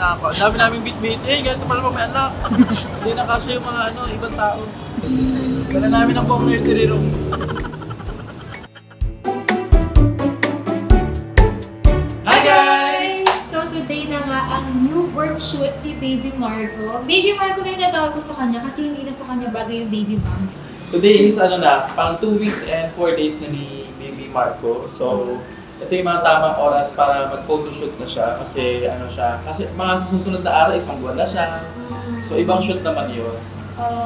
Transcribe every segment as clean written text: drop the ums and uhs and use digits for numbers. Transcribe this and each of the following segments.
na ako. Ang dami namin bit-bit. Ganito pala pa may anak. Hindi na kasi yung mga ibang tao. Wala namin ang buong nursery room. Hi guys! So today na nga ang newborn shoot ni Baby Marco. Baby Marco na yung natawag ko sa kanya kasi hindi na sa kanya bagay yung baby bumps. Today is pang 2 weeks and 4 days na ni Baby Marco. So, ito yung mga tamang oras para mag-photoshoot na siya kasi kasi mga susunod na araw, isang buwan na siya. So, ibang shoot naman yun.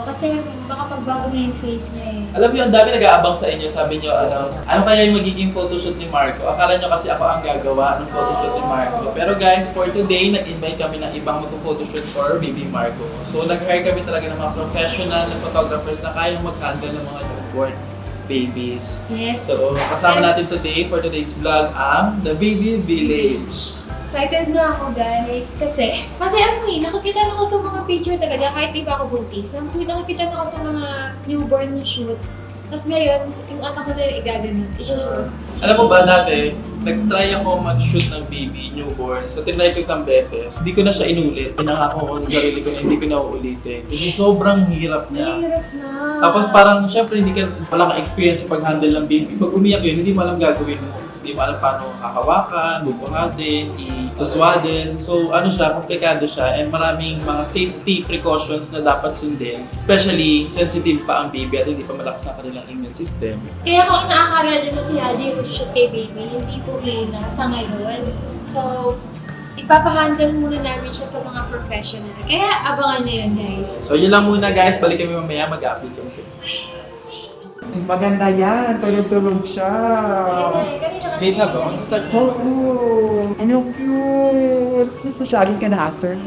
Kasi baka pagbago na yung face niya eh. Alam niyo, ang dami nag-aabang sa inyo. Sabi niyo, ano kaya yung magiging photoshoot ni Marco? Akala niyo kasi ako ang gagawa ng photoshoot ni Marco. Pero guys, for today, nag-invite kami ng ibang mag-photoshoot for Baby Marco. So, nag-hire kami talaga ng mga professional na photographers na kayang mag-handle ng mga newborn babies. Yes. So, kasama natin today for today's vlog ang The Baby Village. Excited na ako guys kasi nakakita na ako sa mga picture talaga kahit di pa ako buntis. Nakakita na ako sa mga newborn shoot. Tapos ngayon, yung anak ko na yung igaganon, i-shoot. Alam mo ba dati, nag-try ako mag-shoot ng baby, newborn. So, tinry ko isang beses. Hindi ko na siya inulit. Pinangako ko sa sarili ko na hindi ko na uulitin. Kasi sobrang hirap niya. Hirap na. Tapos parang, syempre, wala kang experience sa pag-handle ng baby. Pag umiyak yun, hindi mo alam gagawin mo. Hindi mo alam paano hahawakan, bubuhatin, i-swaddle. So, komplikado siya. And maraming mga safety precautions na dapat sundin. Especially, sensitive pa ang baby at hindi pa malakas ang kanilang immune system. Kaya kung inaakala nyo na si Haji yung mag-shoot kay baby, hindi po rin sa ngayon. So, ipapahandle muna namin siya sa mga professional. Kaya abangan nyo yun guys. So, yun lang muna guys. Balik kami mamaya. Mag-update kami sa Maganda yan. Tulog-tulog siya. Kanina kasi Wait na ba? Start mo. Oh, ano cute. Sasabihin ka na after.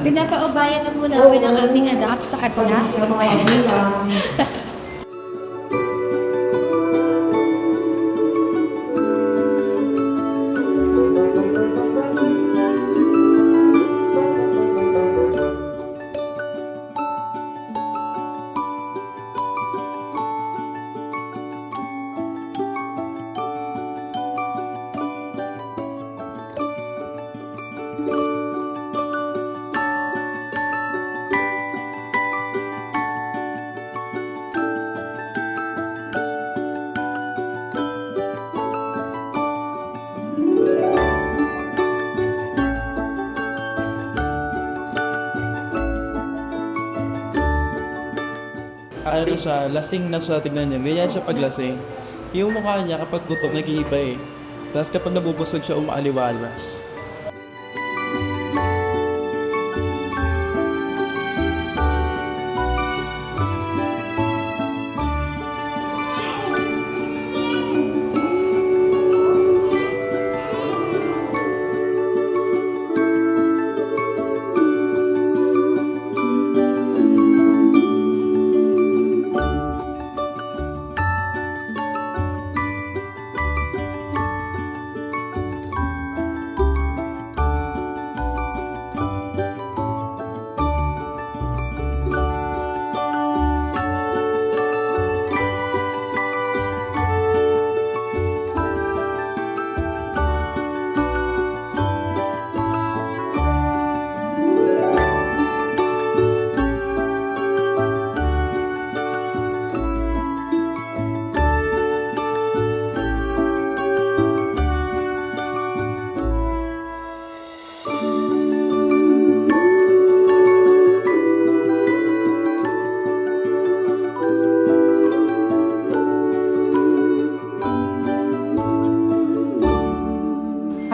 Pinapaubayan na muna namin ang aming anak sa katunas. Lasing na siya, tignan niyo. Ganyan siya pag lasing. Yung mukha niya kapag gutom, nag-iiba eh. Tapos kapag nabubusog siya, umaaliwalas.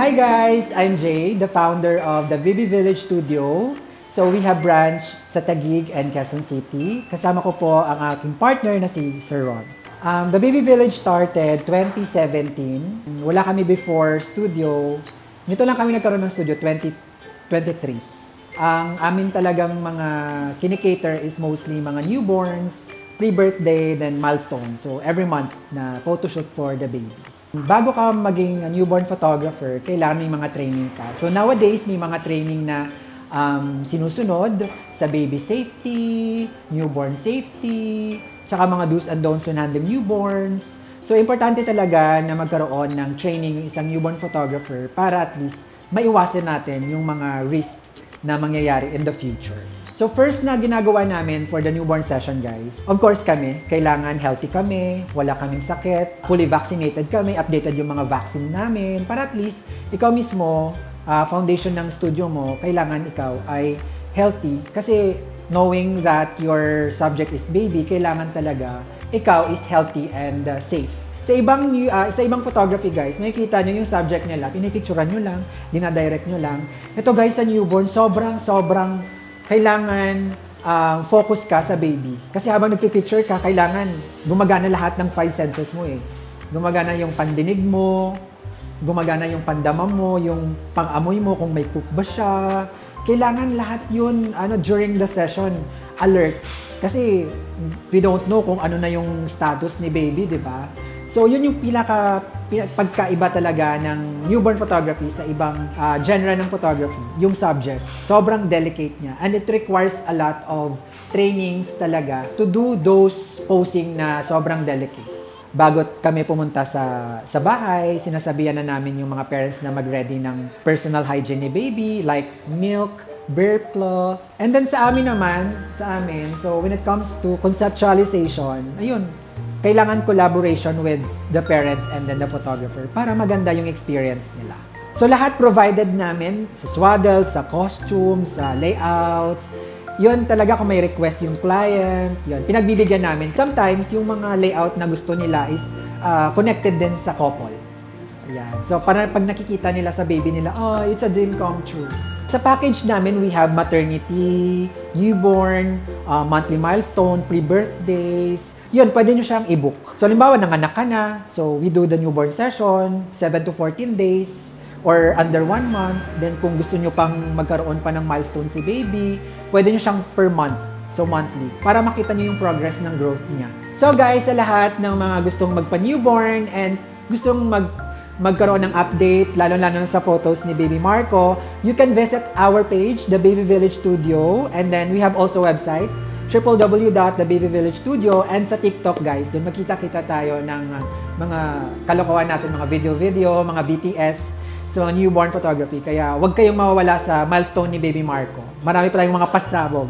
Hi guys! I'm Jay, the founder of the Baby Village Studio. So we have branch sa Taguig and Quezon City. Kasama ko po ang aking partner na si Sir Ron. The Baby Village started 2017. Wala kami before studio. Nito lang kami nagkaroon ng studio 2023. Ang amin talagang mga kinikater is mostly mga newborns, pre-birthday, then milestone. So every month na photoshoot for the babies. Bago ka maging newborn photographer, kailangan may mga training ka. So nowadays, may mga training na sinusunod sa baby safety, newborn safety, tsaka mga do's and don'ts when handling newborns. So importante talaga na magkaroon ng training yung isang newborn photographer para at least maiwasan natin yung mga risk na mangyayari in the future. So first na ginagawa namin for the newborn session, guys, of course kami, kailangan healthy kami, wala kaming sakit, fully vaccinated kami, updated yung mga vaccine namin, para at least ikaw mismo, foundation ng studio mo, kailangan ikaw ay healthy. Kasi knowing that your subject is baby, kailangan talaga ikaw is healthy and safe. Sa ibang photography, guys, makikita nyo yung subject nila, pinipicturean nyo lang, dinadirect nyo lang. Ito, guys, sa newborn, sobrang kailangan focus ka sa baby. Kasi habang nagpipicture ka, kailangan gumagana lahat ng 5 senses mo eh. Gumagana yung pandinig mo, gumagana yung pandama mo, yung pang-amoy mo, kung may poop ba siya. Kailangan lahat yun during the session, alert. Kasi we don't know kung ano na yung status ni baby, di ba? So yun yung pagkaiba talaga ng newborn photography sa ibang genre ng photography, yung subject. Sobrang delicate niya and it requires a lot of trainings talaga to do those posing na sobrang delicate. Bago kami pumunta sa bahay, sinasabihan na namin yung mga parents na mag-ready ng personal hygiene ni baby like milk, burp cloth. And then sa amin, so when it comes to conceptualization, ayun, kailangan collaboration with the parents and then the photographer para maganda yung experience nila. So lahat provided namin sa swaddle, sa costume, sa layouts. Yun talaga kung may request yung client, yun, pinagbibigyan namin. Sometimes yung mga layout na gusto nila is connected din sa couple. Ayan. So para pag nakikita nila sa baby nila, oh, it's a dream come true. Sa package namin, we have maternity, newborn, monthly milestone, pre-birthdays. Yun, pwede nyo siyang i-book. So, halimbawa, nanganak ka na. So, we do the newborn session, 7 to 14 days, or under 1 month. Then, kung gusto nyo pang magkaroon pa ng milestone si baby, pwede nyo siyang per month. So, monthly. Para makita nyo yung progress ng growth niya. So, guys, sa lahat ng mga gustong magpa-newborn and gustong magkaroon ng update, lalo-lalo na sa photos ni Baby Marco, you can visit our page, The Baby Village Studio. And then, we have also website, www.thebabyvillagestudio, and sa TikTok, guys, doon makita-kita tayo ng mga kalokohan natin, mga video, mga BTS sa mga newborn photography. Kaya huwag kayong mawawala sa milestone ni Baby Marco. Marami pa tayong mga pasabog.